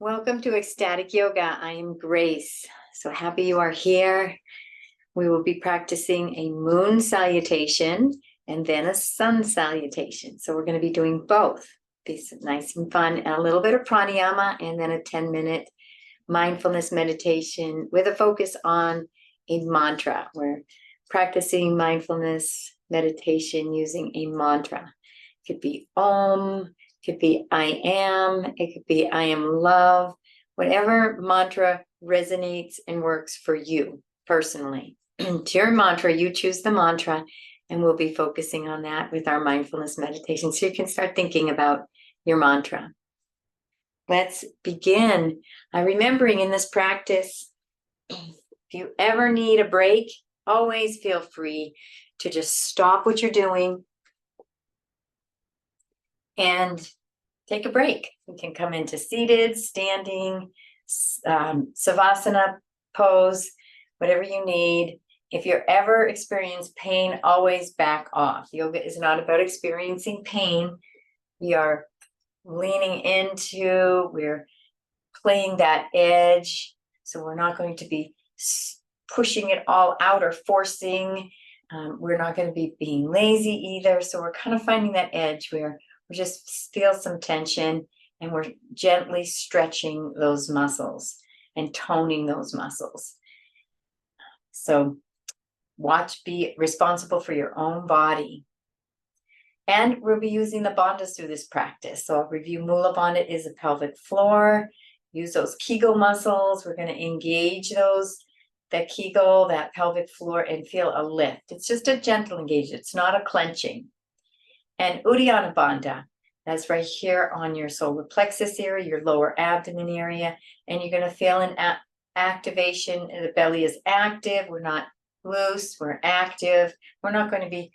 Welcome to Ecstatic Yoga. I am Grace. So happy you are here. We will be practicing a moon salutation and then a sun salutation. So we're going to be doing both. Be nice and fun, and a little bit of pranayama, and then a 10-minute mindfulness meditation with a focus on a mantra. We're practicing mindfulness meditation using a mantra. It could be Om. It could be I am, it could be I am love, whatever mantra resonates and works for you personally. It's your mantra, you choose the mantra, and we'll be focusing on that with our mindfulness meditation. So you can start thinking about your mantra. Let's begin. Remembering in this practice, if you ever need a break, always feel free to just stop what you're doing and take a break. You can come into seated, standing, savasana pose, whatever you need. If you ever experience pain, always back off. Yoga is not about experiencing pain. We are leaning into, we're playing that edge. So we're not going to be pushing it all out or forcing. We're not going to be being lazy either. So we're kind of finding that edge where we just feel some tension and we're gently stretching those muscles and toning those muscles. So be responsible for your own body. And we'll be using the bandhas through this practice. So I'll review Mula Bandha is a pelvic floor. Use those Kegel muscles. We're going to engage that Kegel, that pelvic floor, and feel a lift. It's just a gentle engagement. It's not a clenching. And Uddiyana Bandha, that's right here on your solar plexus area, your lower abdomen area. And you're going to feel an activation. The belly is active. We're not loose. We're active. We're not going to be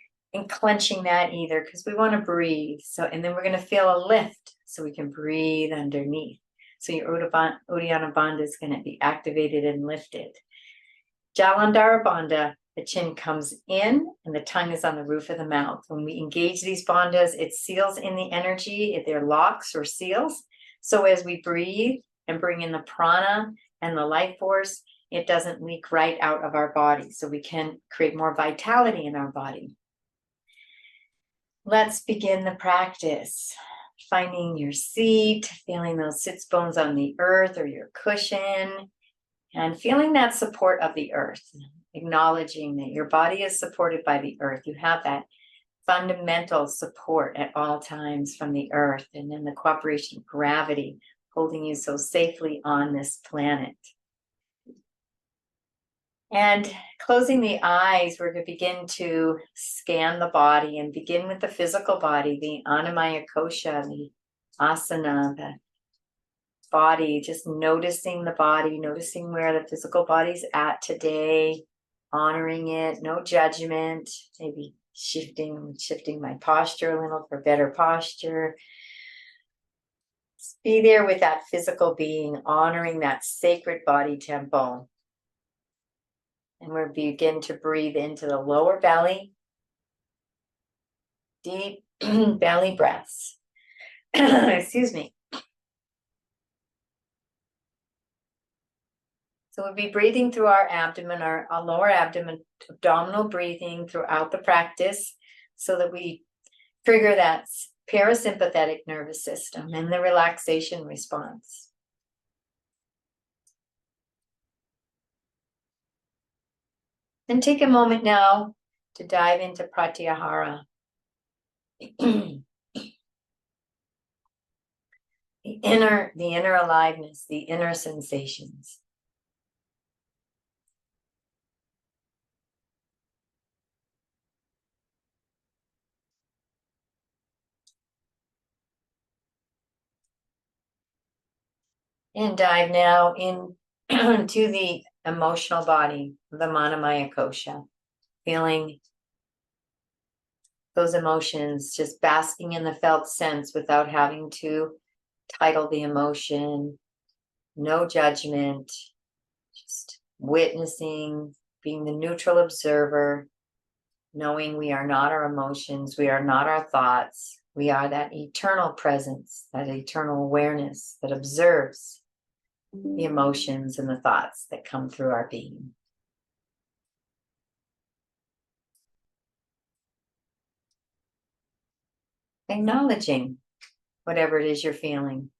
clenching that either because we want to breathe. And then we're going to feel a lift so we can breathe underneath. So your Uddiyana Bandha is going to be activated and lifted. Jalandhara Bandha, the chin comes in and the tongue is on the roof of the mouth. When we engage these bandhas, it seals in the energy. They're locks or seals. So as we breathe and bring in the prana and the life force, it doesn't leak right out of our body. So we can create more vitality in our body. Let's begin the practice. Finding your seat, feeling those sits bones on the earth or your cushion, and feeling that support of the earth. Acknowledging that your body is supported by the earth. You have that fundamental support at all times from the earth, and then the cooperation of gravity holding you so safely on this planet. And closing the eyes, we're going to begin to scan the body and begin with the physical body, the Annamaya Kosha, the asana, the body, just noticing the body, noticing where the physical body's at today, honoring it, no judgment, maybe shifting my posture a little for better posture. Just be there with that physical being, honoring that sacred body temple. And we'll begin to breathe into the lower belly, deep belly breaths. Excuse me. So we'll be breathing through our abdomen, our lower abdomen, abdominal breathing throughout the practice so that we trigger that parasympathetic nervous system and the relaxation response. And take a moment now to dive into pratyahara. The inner aliveness, the inner sensations. And dive now into the emotional body, the Manamaya Kosha, feeling those emotions, just basking in the felt sense without having to title the emotion, no judgment, just witnessing, being the neutral observer, knowing we are not our emotions, we are not our thoughts, we are that eternal presence, that eternal awareness that observes the emotions and the thoughts that come through our being. Acknowledging whatever it is you're feeling.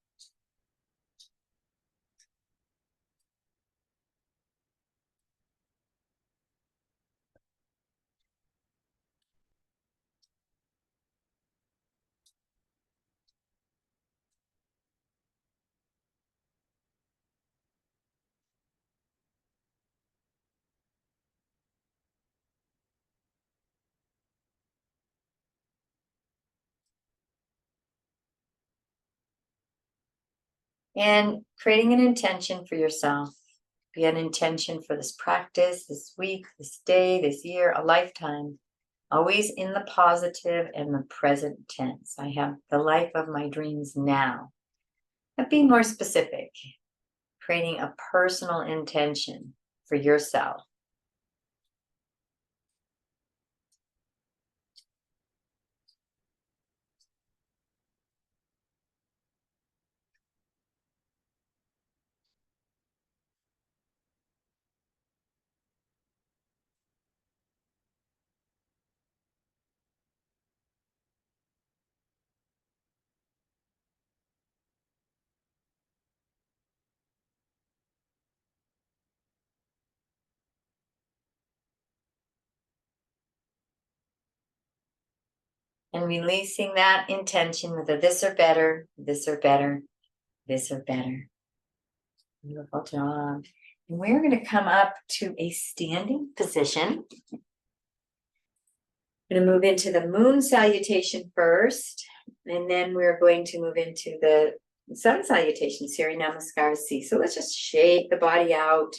And creating an intention for yourself. Be an intention for this practice, this week, this day, this year, a lifetime. Always in the positive and the present tense. I have the life of my dreams now. But be more specific. Creating a personal intention for yourself. And releasing that intention with a this or better, this or better, this or better. Beautiful job. And we're going to come up to a standing position. I'm going to move into the moon salutation first, and then we're going to move into the sun salutation, Surya, namaskara, C. So let's just shake the body out,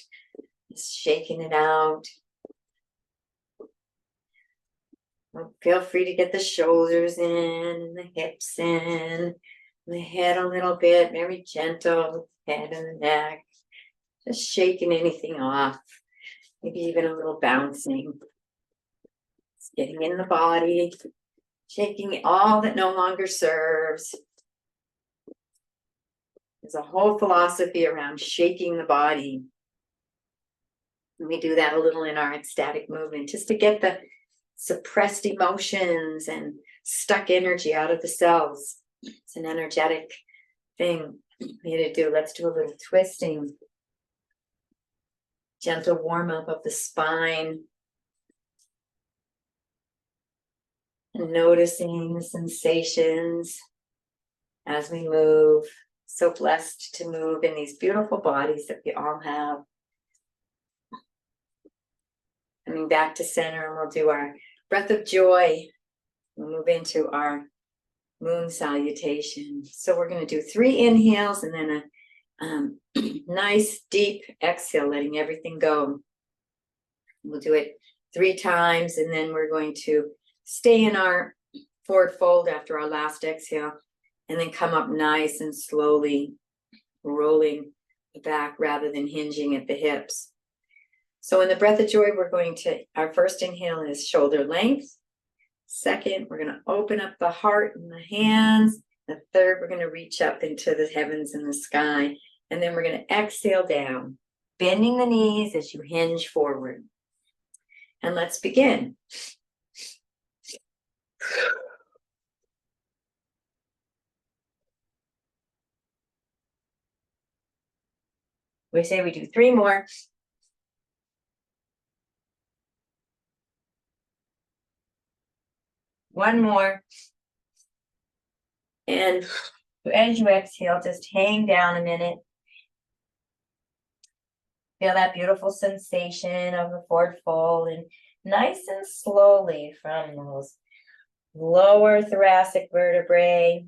just shaking it out. Feel free to get the shoulders in and the hips in, the head a little bit, very gentle, head and the neck. Just shaking anything off, maybe even a little bouncing. Just getting in the body, shaking all that no longer serves. There's a whole philosophy around shaking the body. And we do that a little in our ecstatic movement, just to get the suppressed emotions and stuck energy out of the cells. It's an energetic thing we need to do. Let's do a little twisting. Gentle warm up of the spine. And noticing the sensations as we move. So blessed to move in these beautiful bodies that we all have. Coming back to center, and we'll do our breath of joy. We'll move into our moon salutation. So we're going to do 3 inhales and then a nice deep exhale, letting everything go. We'll do it 3 times, and then we're going to stay in our forward fold after our last exhale, and then come up nice and slowly, rolling the back rather than hinging at the hips. So in the breath of joy, we're going to, our first inhale is shoulder length. Second, we're going to open up the heart and the hands. The third, we're going to reach up into the heavens and the sky. And then we're going to exhale down, bending the knees as you hinge forward. And let's begin. We say we do 3 more. One more. And as you exhale, just hang down a minute. Feel that beautiful sensation of the forward fold, and nice and slowly from those lower thoracic vertebrae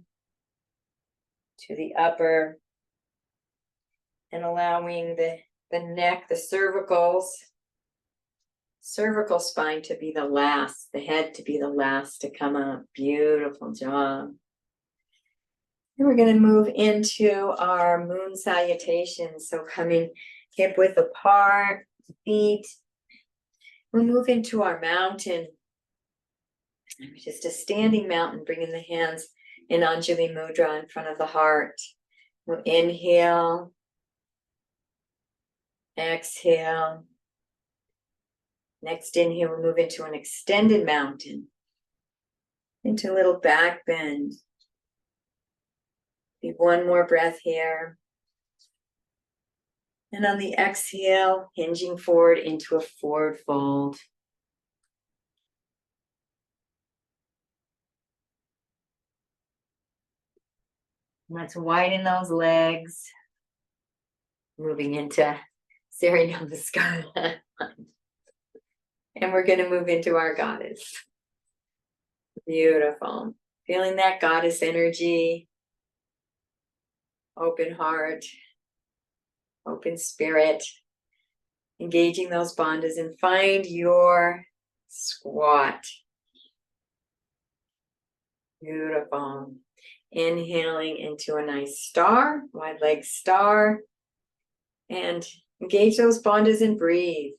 to the upper, and allowing the neck, the cervical spine to be the last, the head to be the last to come up. Beautiful job. And we're going to move into our moon salutation. So coming hip width apart, feet. We'll move into our mountain. Just a standing mountain, bringing the hands in Anjali Mudra in front of the heart. We'll inhale. Exhale. Next inhale, we'll move into an extended mountain. Into a little back bend. Take one more breath here. And on the exhale, hinging forward into a forward fold. Let's widen those legs. Moving into Surya namaskara. And we're going to move into our goddess. Beautiful. Feeling that goddess energy. Open heart. Open spirit. Engaging those bandhas and find your squat. Beautiful. Inhaling into a nice star, wide leg star. And engage those bandhas and breathe.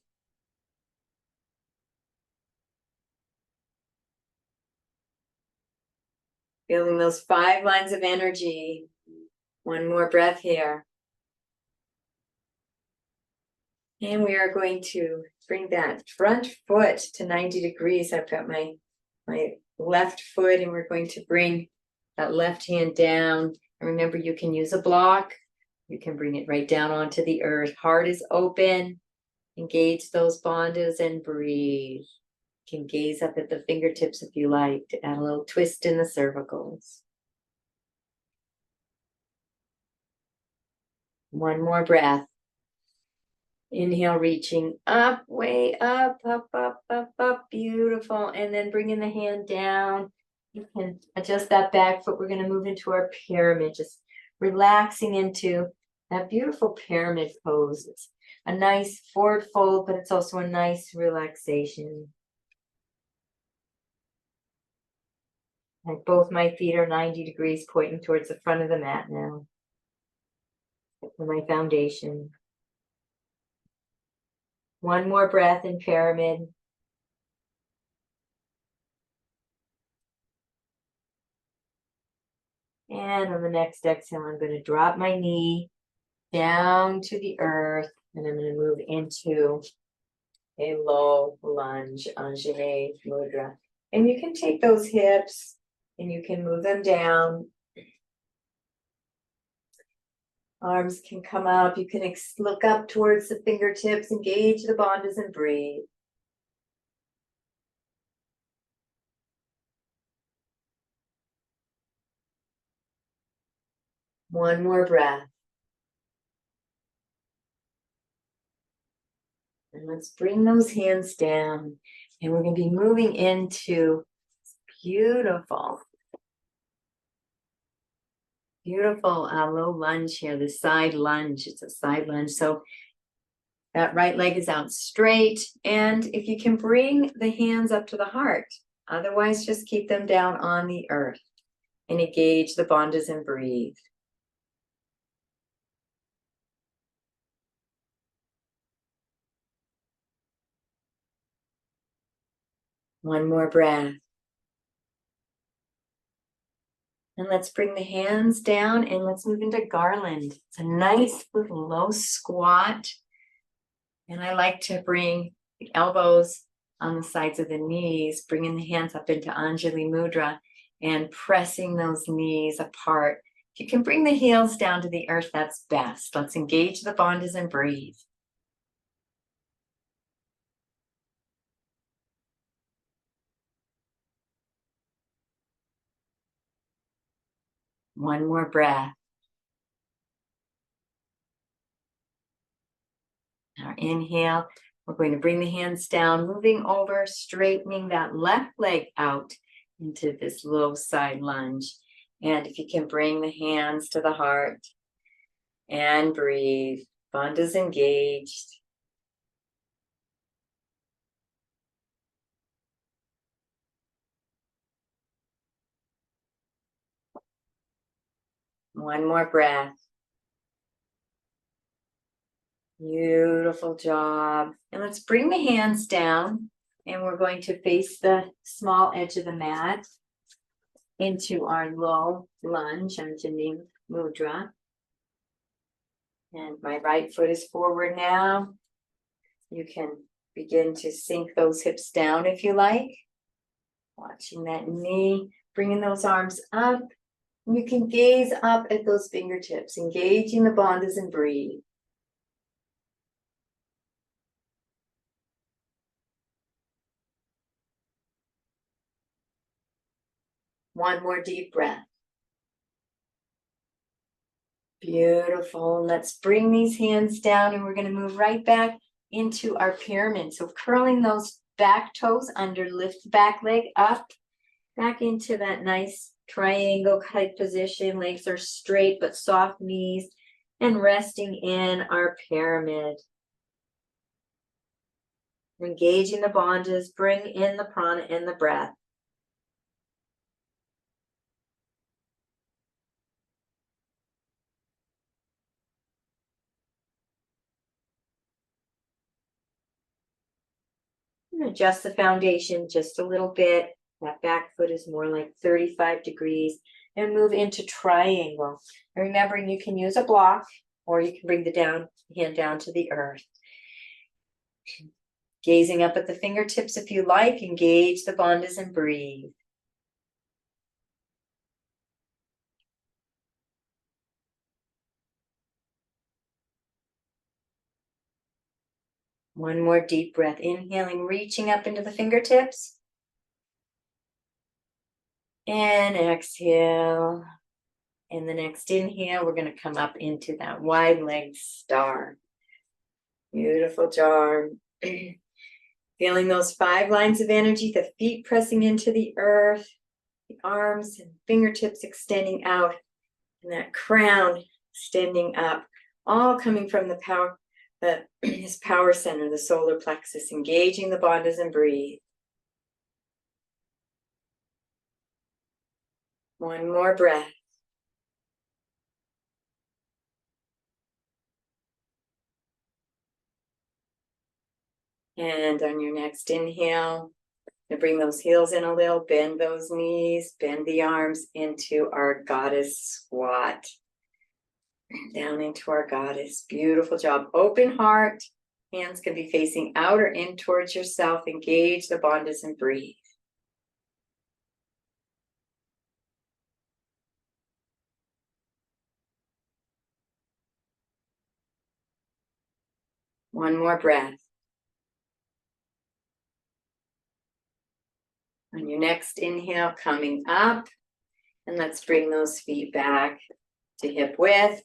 Feeling those 5 lines of energy. One more breath here. And we are going to bring that front foot to 90 degrees. I've got my left foot, and we're going to bring that left hand down. And remember, you can use a block. You can bring it right down onto the earth. Heart is open. Engage those bandhas and breathe. You can gaze up at the fingertips if you like to add a little twist in the cervicals. One more breath. Inhale, reaching up, way up, up, up, up, up. Beautiful. And then bringing the hand down. You can adjust that back foot. We're going to move into our pyramid, just relaxing into that beautiful pyramid pose. It's a nice forward fold, but it's also a nice relaxation. Like both my feet are 90 degrees pointing towards the front of the mat now. For my foundation. One more breath in pyramid. And on the next exhale, I'm going to drop my knee down to the earth, and I'm going to move into a low lunge, Anjali Mudra. And you can take those hips and you can move them down. Arms can come up. You can look up towards the fingertips, engage the bandhas and breathe. One more breath. And let's bring those hands down. And we're going to be moving into beautiful low lunge here, the side lunge. It's a side lunge. So that right leg is out straight. And if you can bring the hands up to the heart, otherwise just keep them down on the earth and engage the bandhas and breathe. One more breath. And let's bring the hands down and let's move into garland. It's a nice little low squat. And I like to bring the elbows on the sides of the knees, bringing the hands up into Anjali Mudra and pressing those knees apart. If you can bring the heels down to the earth, that's best. Let's engage the bandhas and breathe. One more breath. Our inhale, we're going to bring the hands down, moving over, straightening that left leg out into this low side lunge. And if you can bring the hands to the heart and breathe, bandhas engaged. One more breath. Beautiful job. And let's bring the hands down and we're going to face the small edge of the mat into our low lunge, Anjali Mudra. And my right foot is forward now. You can begin to sink those hips down if you like. Watching that knee, bringing those arms up. You can gaze up at those fingertips, engaging the bandhas and breathe. One more deep breath. Beautiful. Let's bring these hands down and we're going to move right back into our pyramid. So curling those back toes under, lift the back leg up, back into that nice triangle type position. Legs are straight but soft knees, and resting in our pyramid. Engaging the bandhas, bring in the prana and the breath. And adjust the foundation just a little bit. That back foot is more like 35 degrees. And move into triangle. And remembering you can use a block or you can bring the hand down to the earth. Gazing up at the fingertips if you like, engage the bandhas and breathe. One more deep breath, inhaling, reaching up into the fingertips. And exhale. And the next inhale, we're going to come up into that wide-legged star. Beautiful job. Feeling those 5 lines of energy, the feet pressing into the earth, the arms and fingertips extending out, and that crown extending up, all coming from the power, his power center, the solar plexus, engaging the bandhas and breathe. One more breath. And on your next inhale, bring those heels in a little, bend those knees, bend the arms into our goddess squat. Down into our goddess. Beautiful job. Open heart. Hands can be facing out or in towards yourself. Engage the bandhas and breathe. One more breath. On your next inhale, coming up, and let's bring those feet back to hip width.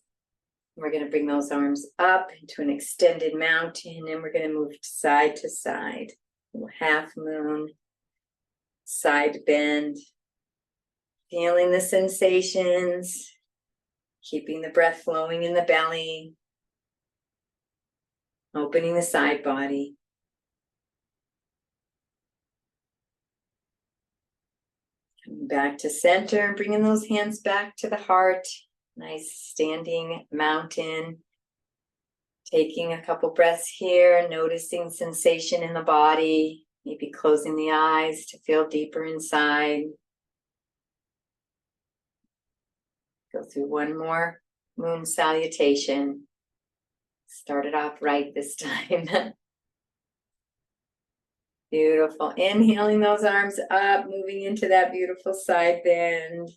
We're going to bring those arms up into an extended mountain, and we're going to move side to side. Half moon, side bend. Feeling the sensations, keeping the breath flowing in the belly, opening the side body. Coming back to center, bringing those hands back to the heart. Nice standing mountain. Taking a couple breaths here, noticing sensation in the body, maybe closing the eyes to feel deeper inside. Go through one more moon salutation. Start it off right this time. Beautiful. Inhaling those arms up, moving into that beautiful side bend.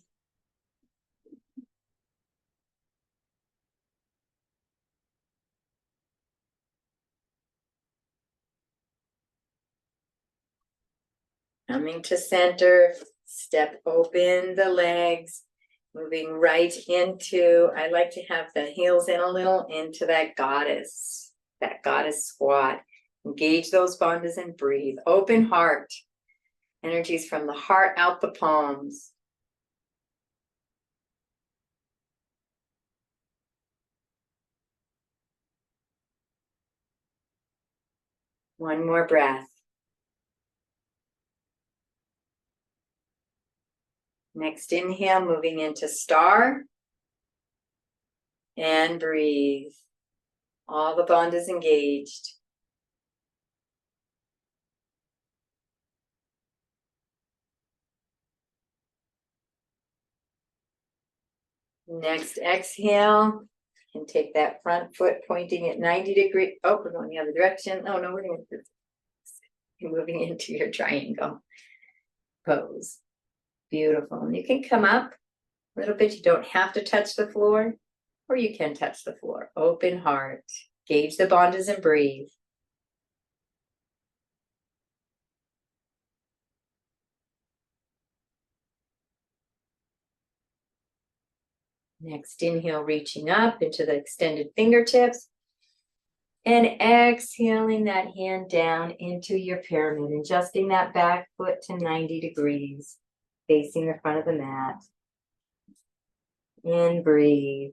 Coming to center, step open the legs, moving right into, I like to have the heels in a little, into that goddess squat. Engage those bandhas and breathe. Open heart. Energies from the heart out the palms. One more breath. Next inhale, moving into star. And breathe. All the bandhas engaged. Next exhale, And take that front foot pointing at 90 degrees. Oh, we're going the other direction. Oh, no, you're moving into your triangle pose. Beautiful. And you can come up a little bit. You don't have to touch the floor, or you can touch the floor. Open heart. Gauge the bandhas and breathe. Next inhale, reaching up into the extended fingertips. And exhaling that hand down into your pyramid, adjusting that back foot to 90 degrees, facing the front of the mat. And breathe.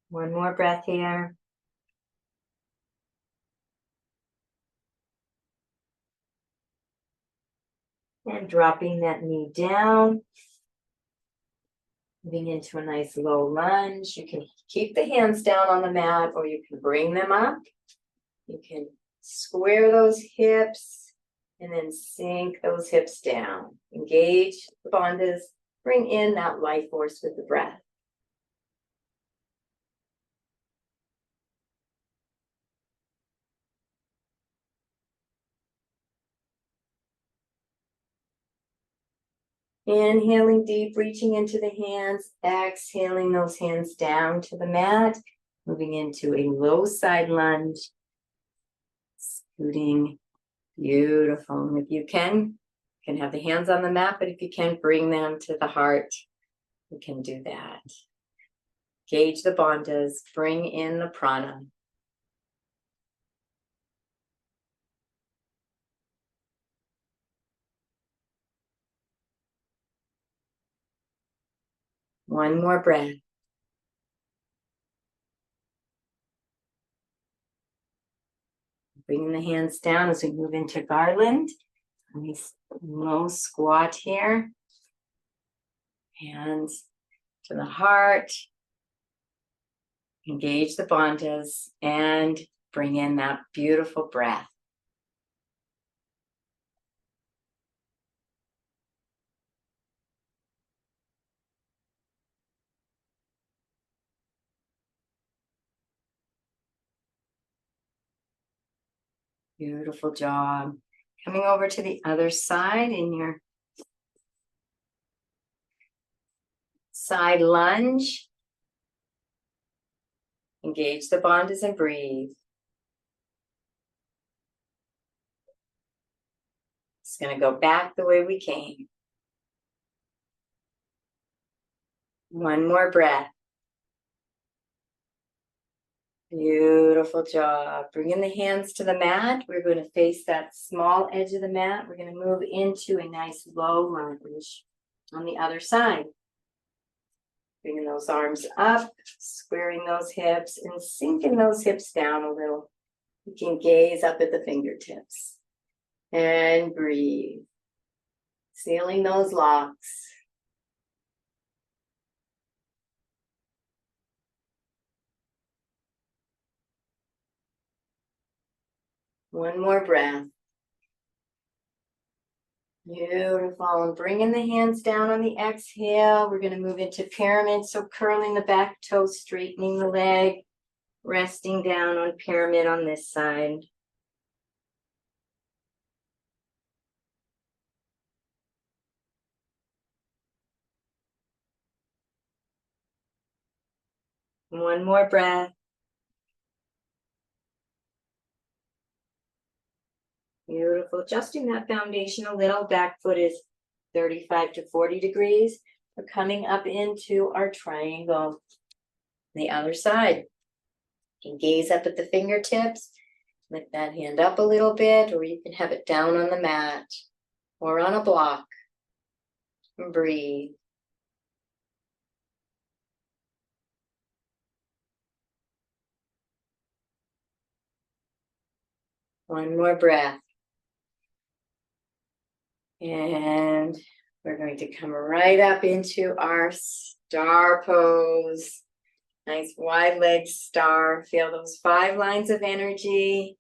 One more breath here. And dropping that knee down. Moving into a nice low lunge. You can keep the hands down on the mat, or you can bring them up. You can square those hips and then sink those hips down. Engage the bandhas. Bring in that life force with the breath. Inhaling deep, reaching into the hands, exhaling those hands down to the mat, moving into a low side lunge, scooting, beautiful. And if you can have the hands on the mat, but if you can't, bring them to the heart, you can do that. Gauge the bandhas, bring in the prana. One more breath. Bringing the hands down as we move into garland. Nice low squat here. Hands to the heart. Engage the bandhas and bring in that beautiful breath. Beautiful job. Coming over to the other side in your side lunge. Engage the bandhas and breathe. Just going to go back the way we came. One more breath. Beautiful job. Bringing the hands to the mat. We're going to face that small edge of the mat. We're going to move into a nice low lunge on the other side. Bringing those arms up, squaring those hips, and sinking those hips down a little. You can gaze up at the fingertips. And breathe. Sealing those locks. One more breath. Beautiful. And bringing the hands down on the exhale. We're going to move into pyramid. So curling the back toe, straightening the leg, resting down on pyramid on this side. One more breath. Beautiful. Adjusting that foundation a little. Back foot is 35 to 40 degrees. We're coming up into our triangle. The other side. You can gaze up at the fingertips. Lift that hand up a little bit, or you can have it down on the mat or on a block. And breathe. One more breath. And we're going to come right up into our star pose. Nice wide leg star. Feel those 5 lines of energy.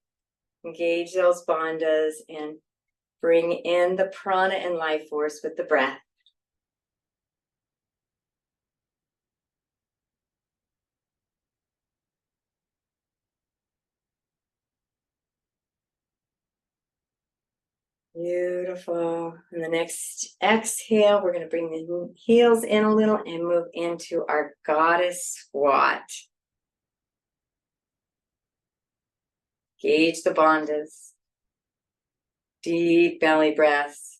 Engage those bandhas and bring in the prana and life force with the breath. Beautiful. And the next exhale, we're going to bring the heels in a little and move into our goddess squat. Gauge the bandhas. Deep belly breaths.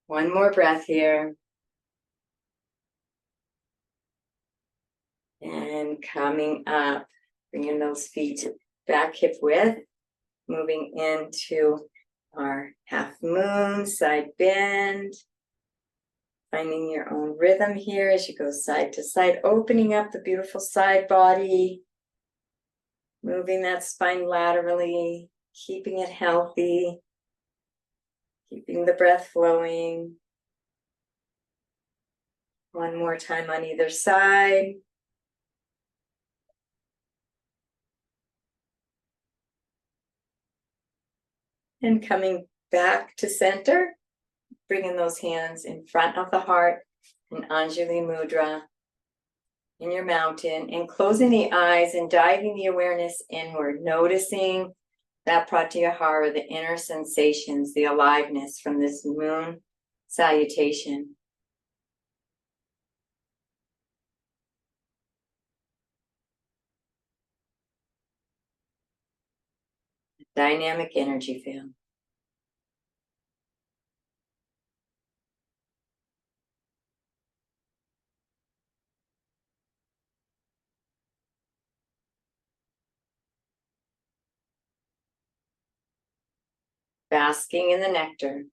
One more breath here. And coming up, bringing those feet back hip width, moving into our half moon, side bend. Finding your own rhythm here as you go side to side, opening up the beautiful side body, moving that spine laterally, keeping it healthy, keeping the breath flowing. One more time on either side. And coming back to center, bringing those hands in front of the heart in Anjali Mudra in your mountain, and closing the eyes and diving the awareness inward, noticing that pratyahara, the inner sensations, the aliveness from this moon salutation. Dynamic energy field. Basking in the nectar.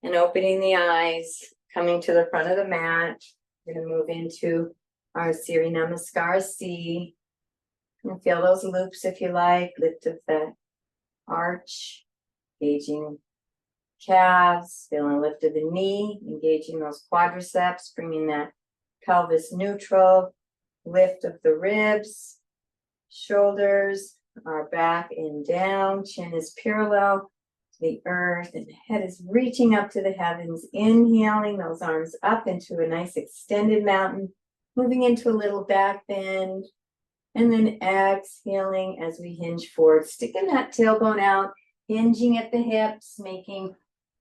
And opening the eyes, coming to the front of the mat. We're going to move into our Surya namaskara C. And feel those loops if you like. Lift of the arch, engaging calves, feeling lift of the knee, engaging those quadriceps, bringing that pelvis neutral, lift of the ribs, shoulders are back and down, chin is parallel to the earth, and the head is reaching up to the heavens, inhaling those arms up into a nice extended mountain, moving into a little back bend, and then exhaling as we hinge forward, sticking that tailbone out, hinging at the hips, making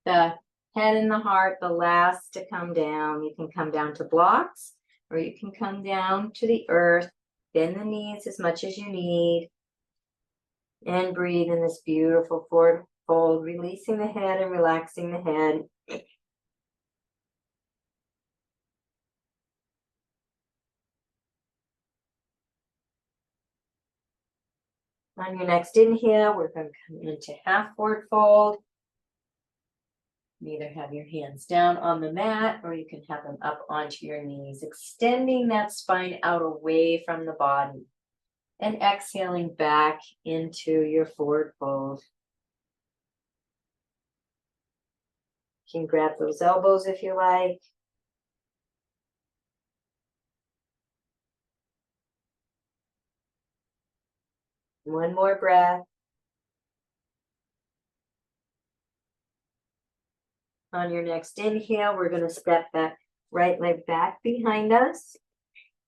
the head and the heart the last to come down. You can come down to blocks, or you can come down to the earth, bend the knees as much as you need, and breathe in this beautiful forward fold, releasing the head and relaxing the head. On your next inhale, we're going to come into half forward fold. You either have your hands down on the mat, or you can have them up onto your knees, extending that spine out away from the body, and exhaling back into your forward fold. You can grab those elbows if you like. One more breath. On your next inhale, we're going to step that right leg back behind us.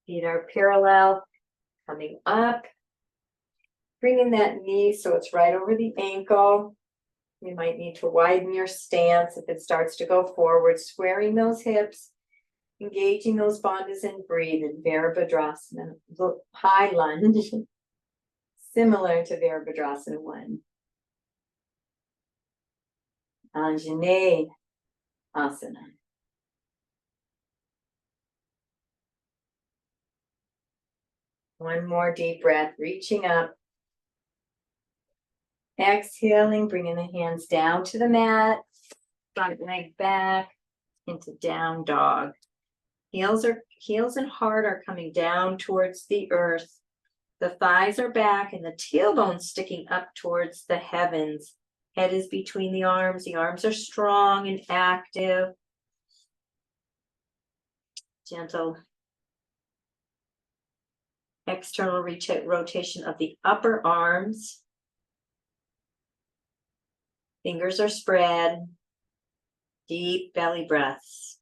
Feet are parallel, coming up. Bringing that knee so it's right over the ankle. You might need to widen your stance if it starts to go forward, squaring those hips, engaging those bandhas, and breathe in Virabhadrasana, high lunge, similar to Virabhadrasana 1. Anjane Asana. One more deep breath, reaching up. Exhaling, bringing the hands down to the mat, front leg back into down dog. Heels and heart are coming down towards the earth. The thighs are back and the tailbone sticking up towards the heavens. Head is between the arms. The arms are strong and active. Gentle external rotation of the upper arms. Fingers are spread. Deep belly breaths.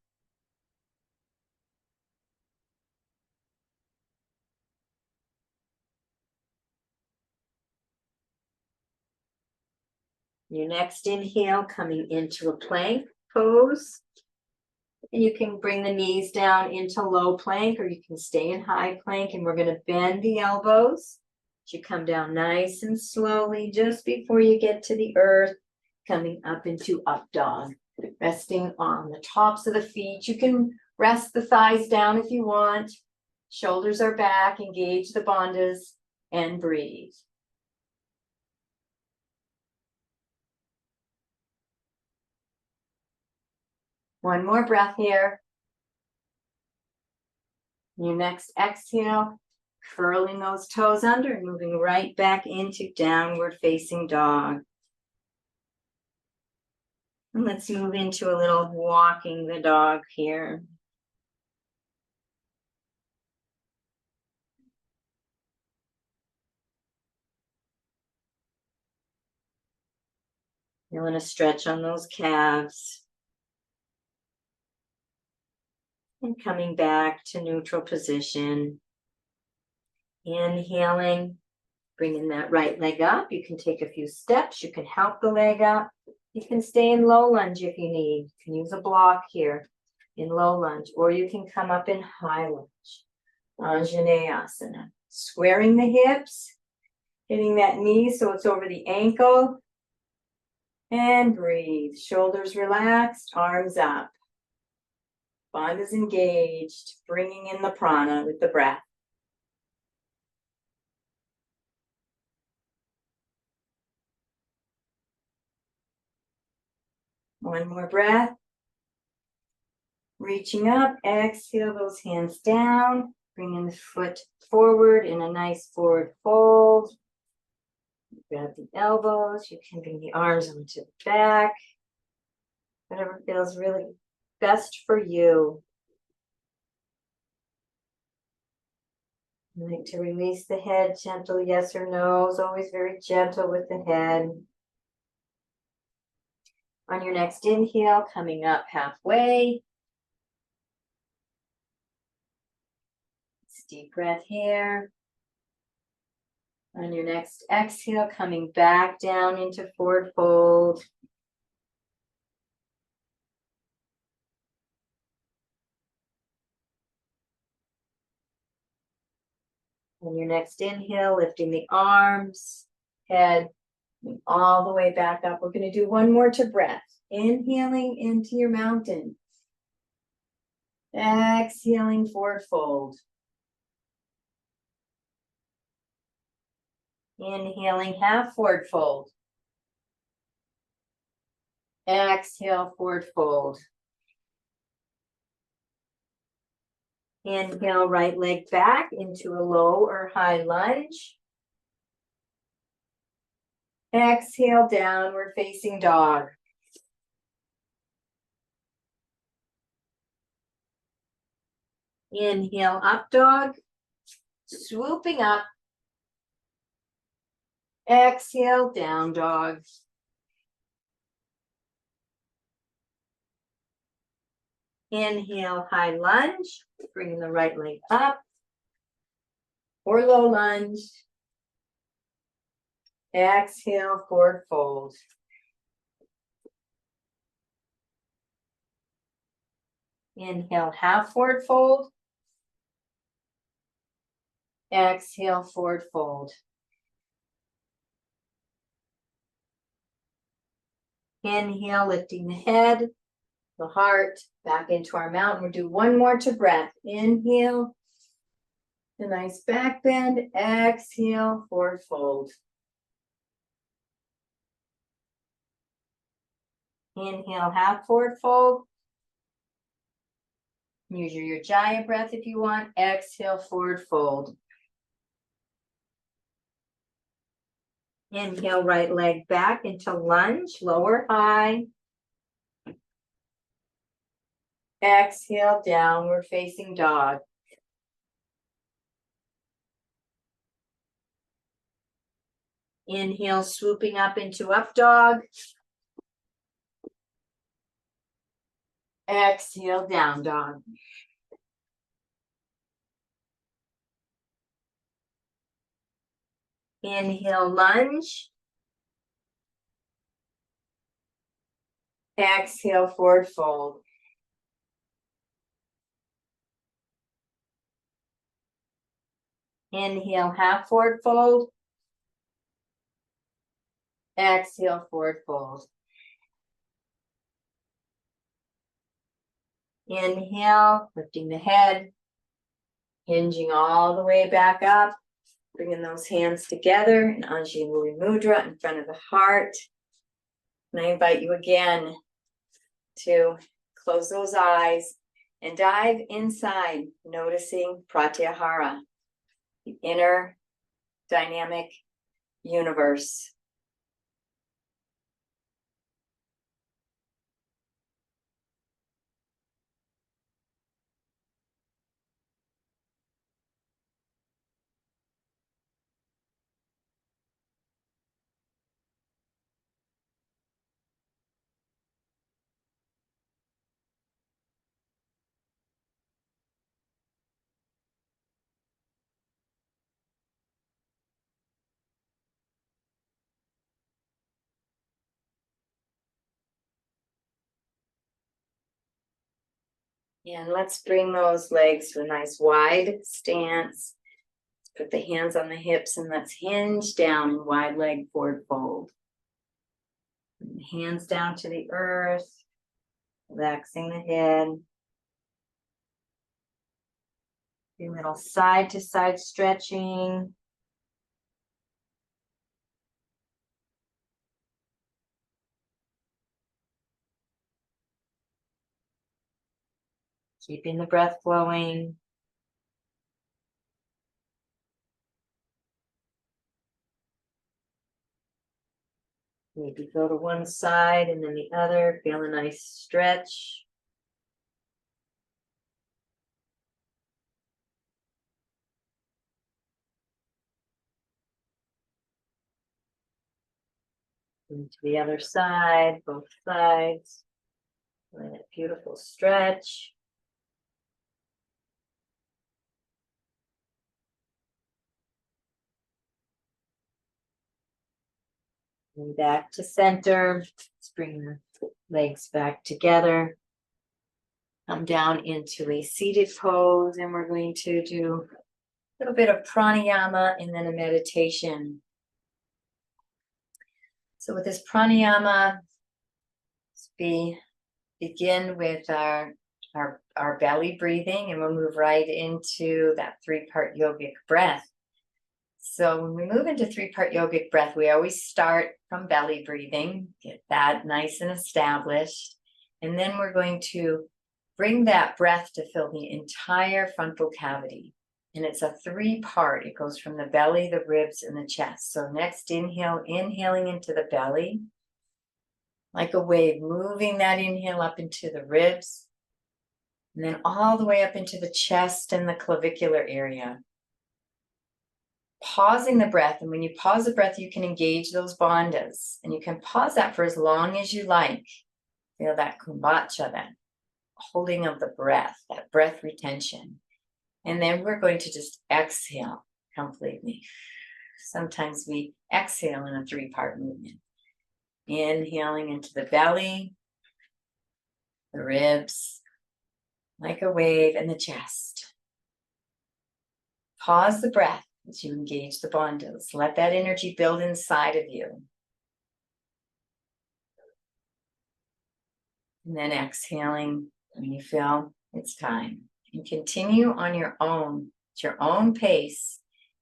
Your next inhale, coming into a plank pose. And you can bring the knees down into low plank, or you can stay in high plank, and we're going to bend the elbows. You come down nice and slowly just before you get to the earth, coming up into up dog, resting on the tops of the feet. You can rest the thighs down if you want. Shoulders are back, engage the bandhas, and breathe. One more breath here. Your next exhale, curling those toes under and moving right back into downward facing dog. And let's move into a little walking the dog here. You want to stretch on those calves. And coming back to neutral position. Inhaling, bringing that right leg up. You can take a few steps. You can help the leg up. You can stay in low lunge if you need. You can use a block here in low lunge, or you can come up in high lunge. Anjaneyasana. Squaring the hips, hitting that knee so it's over the ankle. And breathe. Shoulders relaxed, arms up. Bandhas engaged, bringing in the prana with the breath. One more breath. Reaching up, exhale those hands down, bringing the foot forward in a nice forward fold. Grab the elbows, you can bring the arms onto the back. Whatever feels really best for you. You like to release the head, gentle yes or no, is always very gentle with the head. On your next inhale, coming up halfway. Deep breath here. On your next exhale, coming back down into forward fold. On your next inhale, lifting the arms, head, all the way back up. We're going to do one more to breath. Inhaling into your mountain. Exhaling, forward fold. Inhaling, half forward fold. Exhale, forward fold. Inhale, right leg back into a low or high lunge. Exhale, downward facing dog. Inhale, up dog. Swooping up. Exhale, down dog. Inhale, high lunge, bringing the right leg up, or low lunge. Exhale, forward fold. Inhale, half forward fold. Exhale, forward fold. Inhale, lifting the head, the heart, back into our mountain. We'll do one more to breath. Inhale, a nice back bend. Exhale, forward fold. Inhale, half forward fold. Use your Ujjayi breath if you want. Exhale, forward fold. Inhale, right leg back into lunge, lower high. Exhale, downward facing dog. Inhale, swooping up into up dog. Exhale, down dog. Inhale, lunge. Exhale, forward fold. Inhale, half forward fold. Exhale, forward fold. Inhale, lifting the head, hinging all the way back up, bringing those hands together in Anjali Mudra in front of the heart. And I invite you again to close those eyes and dive inside, noticing Pratyahara, the inner dynamic universe. And let's bring those legs to a nice wide stance. Put the hands on the hips and let's hinge down in wide leg forward fold. And hands down to the earth, relaxing the head. Do a little side to side stretching. Keeping the breath flowing. Maybe go to one side and then the other. Feel a nice stretch. And to the other side, both sides. And a beautiful stretch. And back to center. Let's bring the legs back together. Come down into a seated pose, and we're going to do a little bit of pranayama and then a meditation. So with this pranayama, begin with our belly breathing, and we'll move right into that three-part yogic breath. So when we move into three-part yogic breath, we always start from belly breathing, get that nice and established. And then we're going to bring that breath to fill the entire frontal cavity. And it's a three-part. It goes from the belly, the ribs, and the chest. So next inhale, inhaling into the belly, like a wave, moving that inhale up into the ribs, and then all the way up into the chest and the clavicular area. Pausing the breath, and when you pause the breath, you can engage those bandhas, and you can pause that for as long as you like. Feel that kumbhacha, that holding of the breath, that breath retention. And then we're going to just exhale completely. Sometimes we exhale in a three-part movement. Inhaling into the belly, the ribs, like a wave, and the chest. Pause the breath as you engage the bandhas. Let that energy build inside of you. And then exhaling when you feel it's time. And continue on your own, at your own pace.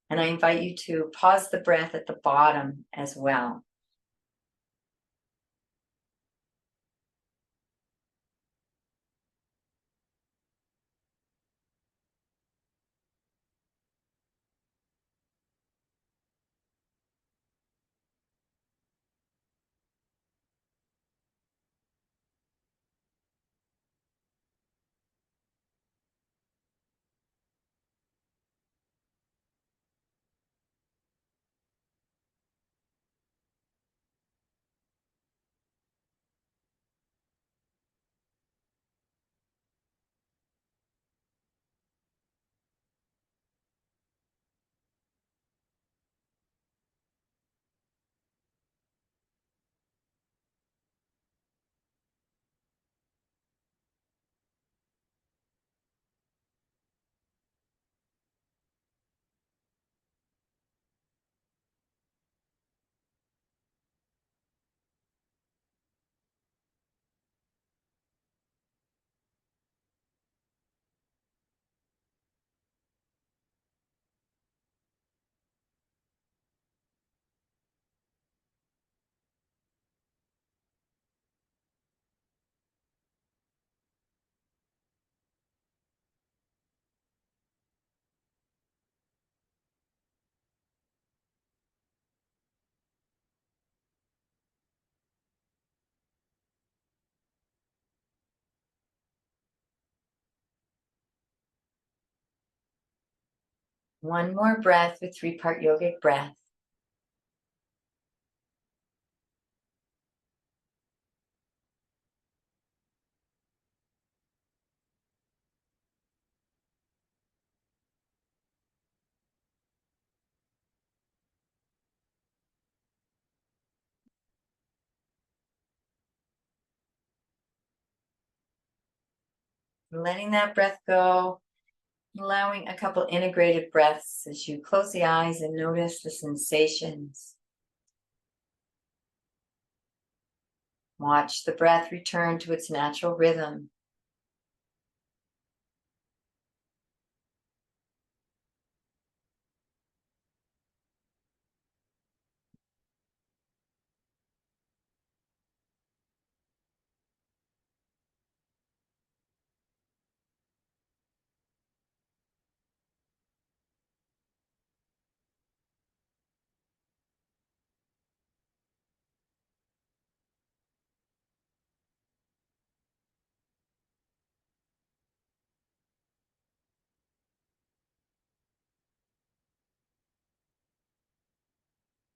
And I invite you to pause the breath at the bottom as well. One more breath with 3-part yogic breath. Letting that breath go, allowing a couple integrated breaths as you close the eyes and notice the sensations. Watch the breath return to its natural rhythm.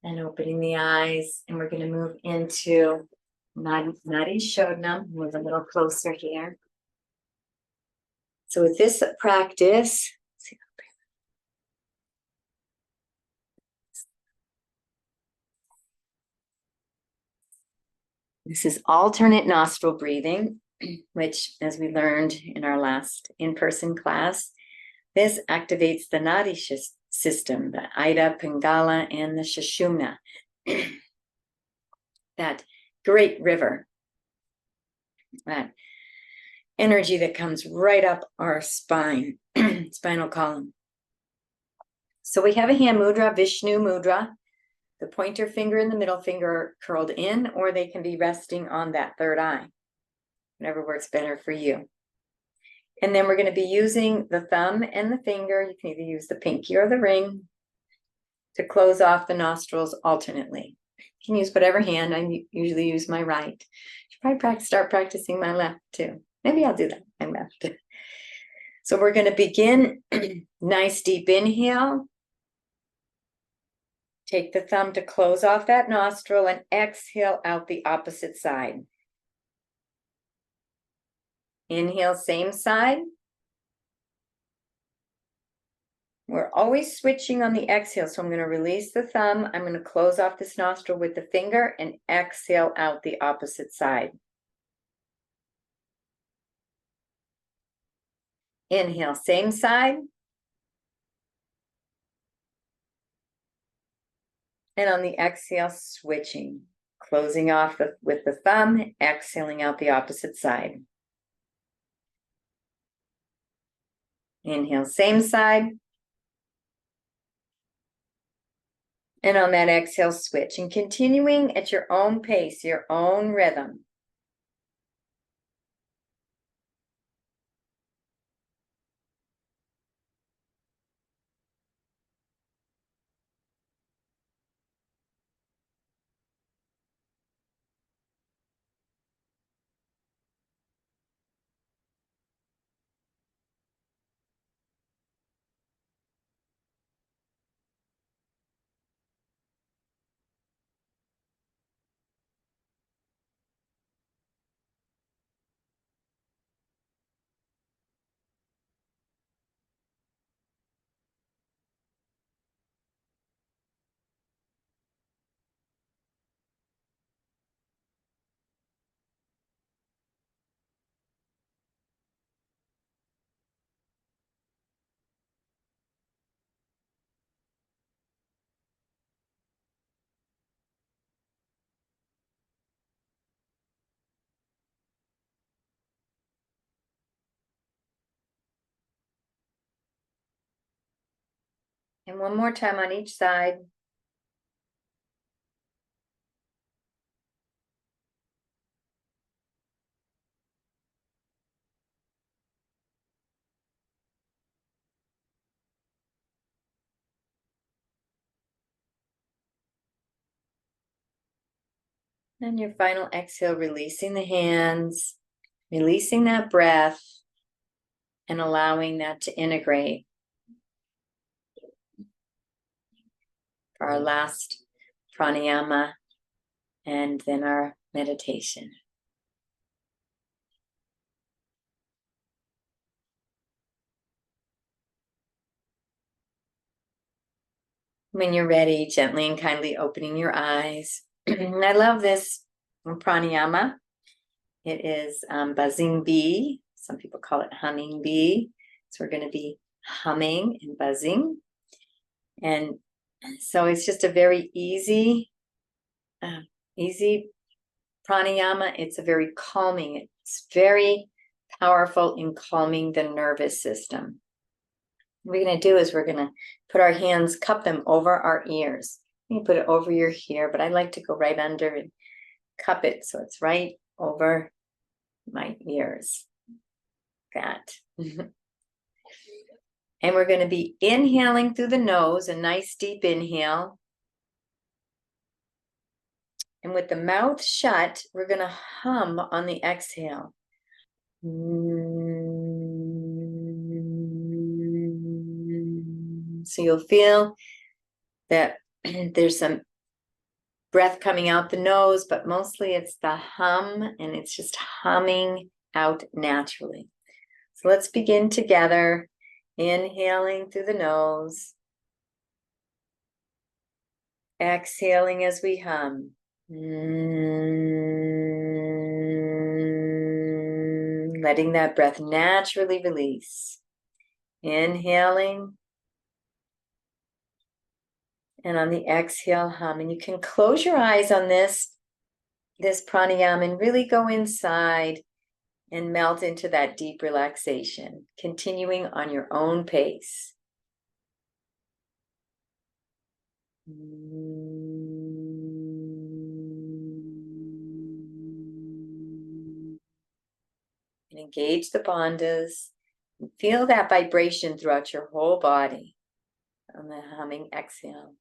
And opening the eyes, and we're going to move into Nadi Shodhana. Move a little closer here. So with this practice, this is alternate nostril breathing, which, as we learned in our last in-person class, this activates the nadi system, the Ida, Pingala, and the Sushumna. That great river, that energy that comes right up our spine, spinal column. So we have a hand mudra, Vishnu mudra, the pointer finger and the middle finger curled in, or they can be resting on that third eye, whatever works better for you. And then we're going to be using the thumb and the finger. You can either use the pinky or the ring to close off the nostrils alternately. You can use whatever hand. I usually use my right. Should probably start practicing my left too. Maybe I'll do that, my left. So we're going to begin. Nice deep inhale. Take the thumb to close off that nostril and exhale out the opposite side. Inhale, same side. We're always switching on the exhale, so I'm going to release the thumb. I'm going to close off this nostril with the finger and exhale out the opposite side. Inhale, same side. And on the exhale, switching. Closing off with the thumb, exhaling out the opposite side. Inhale, same side. And on that exhale, switch. And continuing at your own pace, your own rhythm. And one more time on each side. And your final exhale, releasing the hands, releasing that breath, and allowing that to integrate. for our last pranayama and then our meditation. When you're ready, gently and kindly opening your eyes. I love this pranayama. It is buzzing bee. Some people call it humming bee. So we're going to be humming and buzzing. And so it's just a very easy pranayama. It's a very calming. It's very powerful in calming the nervous system. What we're going to do is we're going to put our hands, cup them over our ears. You can put it over your hair, but I like to go right under and cup it so it's right over my ears. That. And we're going to be inhaling through the nose, a nice deep inhale. And with the mouth shut, we're going to hum on the exhale. So you'll feel that there's some breath coming out the nose, but mostly it's the hum, and it's just humming out naturally. So let's begin together, inhaling through the nose, exhaling as we hum. Letting that breath naturally release. Inhaling. And on the exhale, hum. And you can close your eyes on this pranayama and really go inside and melt into that deep relaxation, continuing on your own pace. And engage the bandhas. And feel that vibration throughout your whole body on the humming exhale.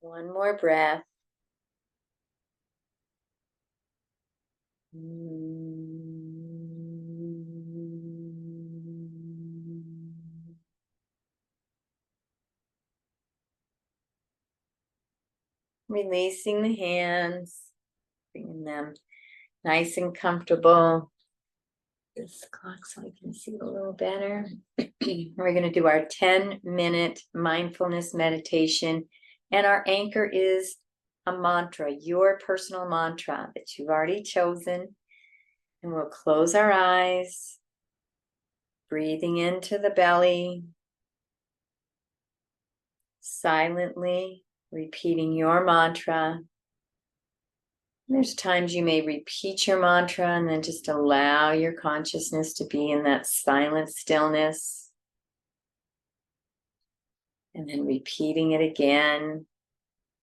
One more breath. Releasing the hands, bringing them nice and comfortable. This clock so I can see a little better. We're going to do our 10-minute mindfulness meditation. And our anchor is a mantra, your personal mantra that you've already chosen. And we'll close our eyes, breathing into the belly, silently repeating your mantra. There's times you may repeat your mantra and then just allow your consciousness to be in that silent stillness. And then repeating it again,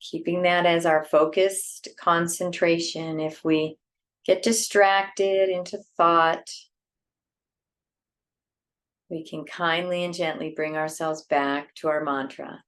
keeping that as our focused concentration. If we get distracted into thought, we can kindly and gently bring ourselves back to our mantra.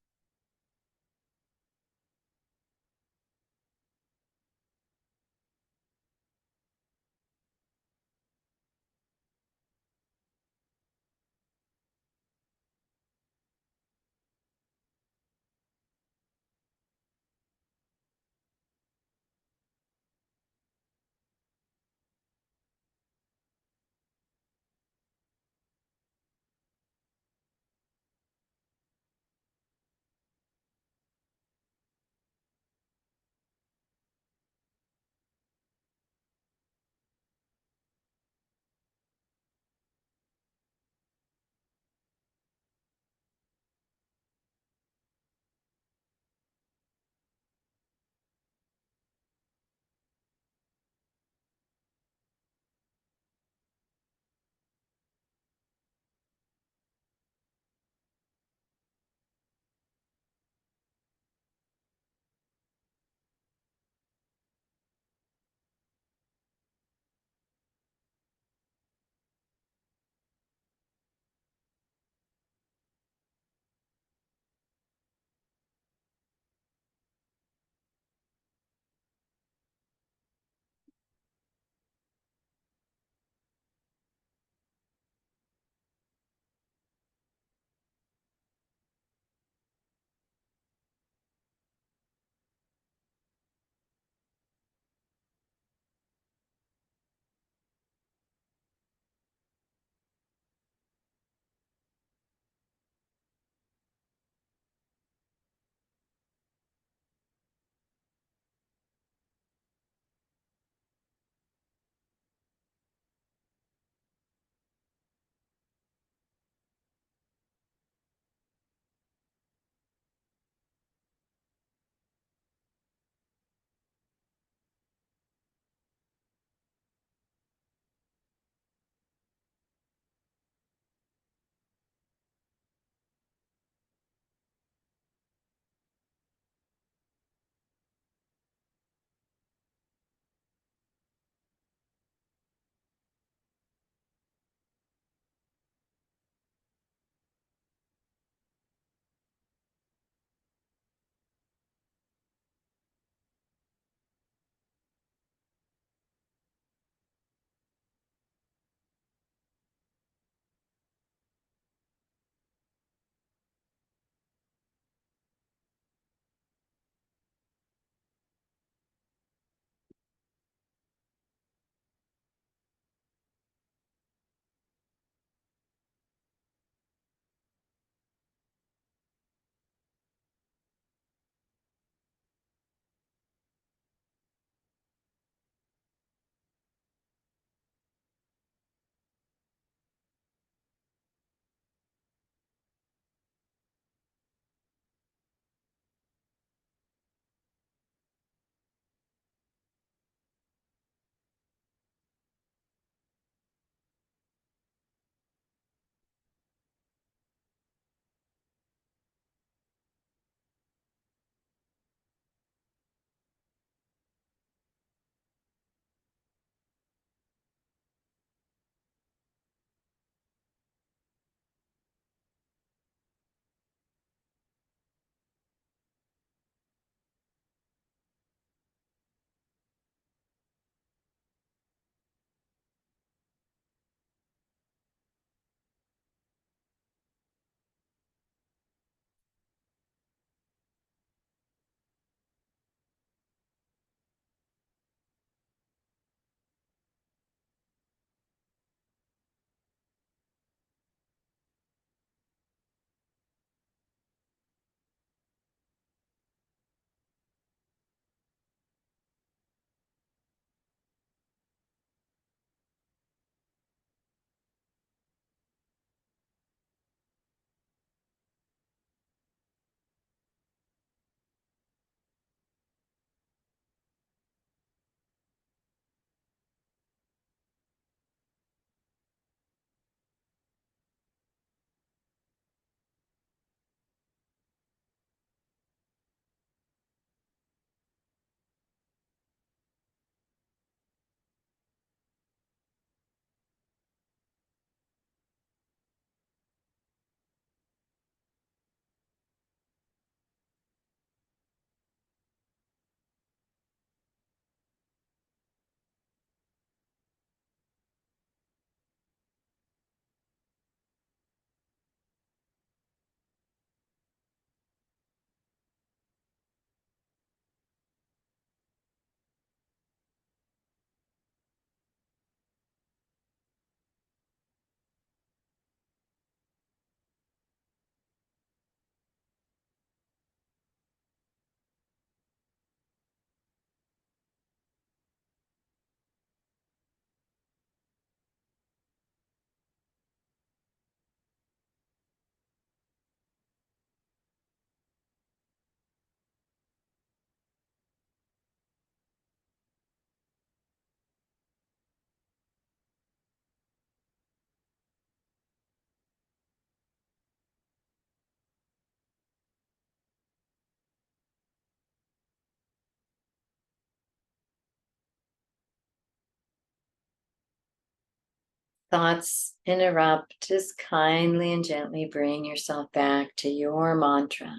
thoughts interrupt, just kindly and gently bring yourself back to your mantra.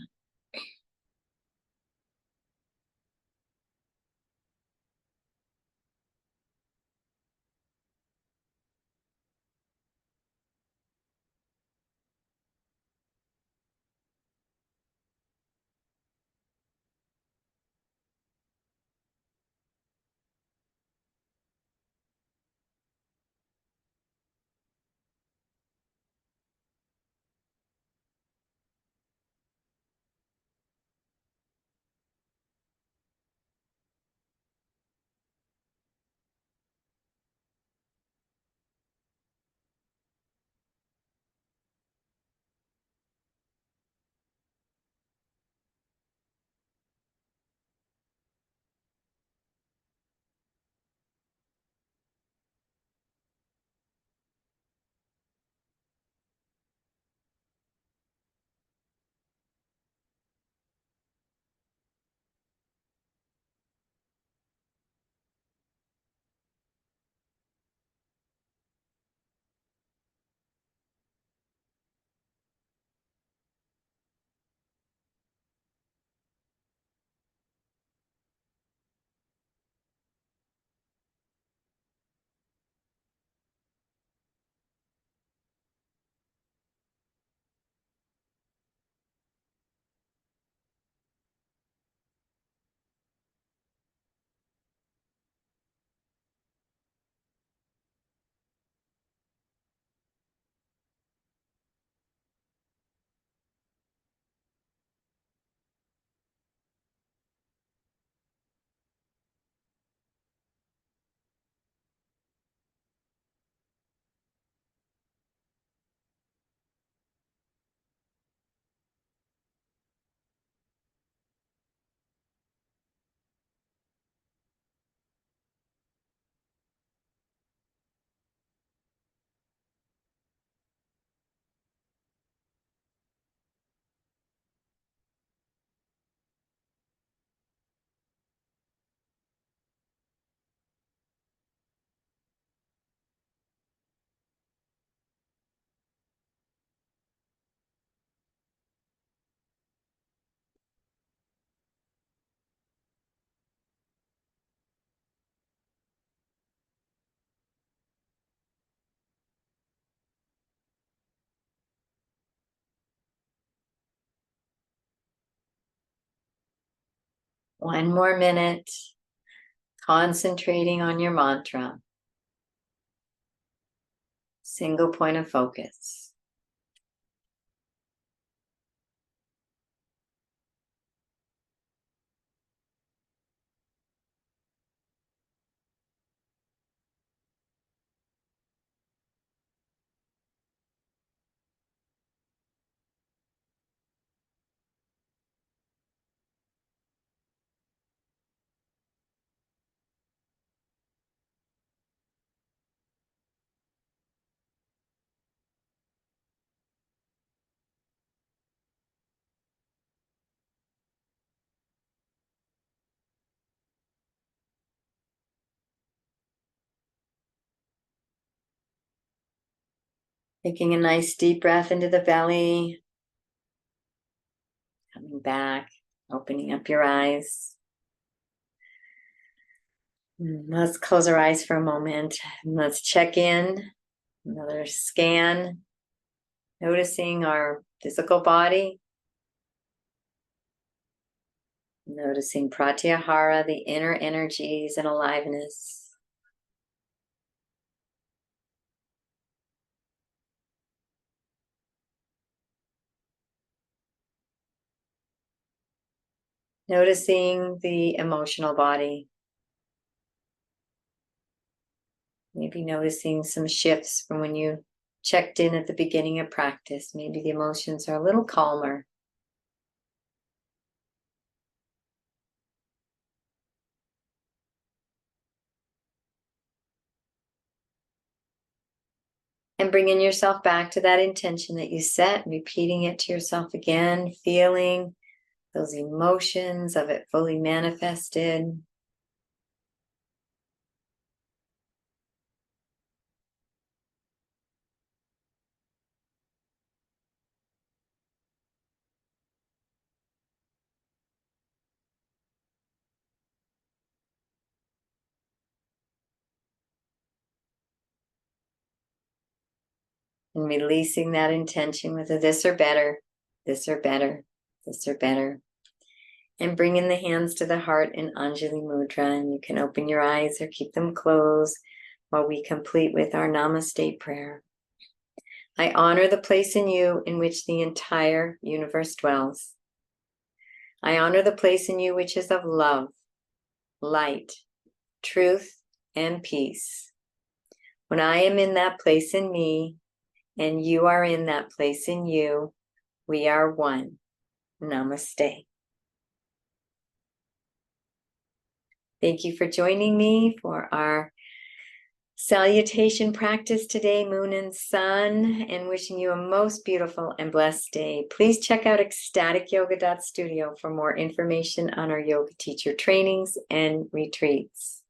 One more minute, concentrating on your mantra. Single point of focus. Taking a nice deep breath into the belly. Coming back, opening up your eyes. Let's close our eyes for a moment. Let's check in. Another scan. Noticing our physical body. Noticing pratyahara, the inner energies and aliveness. Noticing the emotional body. Maybe noticing some shifts from when you checked in at the beginning of practice. Maybe the emotions are a little calmer. And bringing yourself back to that intention that you set, repeating it to yourself again, feeling those emotions of it fully manifested. And releasing that intention with a this or better, this or better, this or better. And bringing the hands to the heart in Anjali Mudra. And you can open your eyes or keep them closed while we complete with our Namaste prayer. I honor the place in you in which the entire universe dwells. I honor the place in you which is of love, light, truth, and peace. When I am in that place in me, and you are in that place in you, we are one. Namaste. Thank you for joining me for our salutation practice today, Moon and Sun, and wishing you a most beautiful and blessed day. Please check out ecstaticyoga.studio for more information on our yoga teacher trainings and retreats.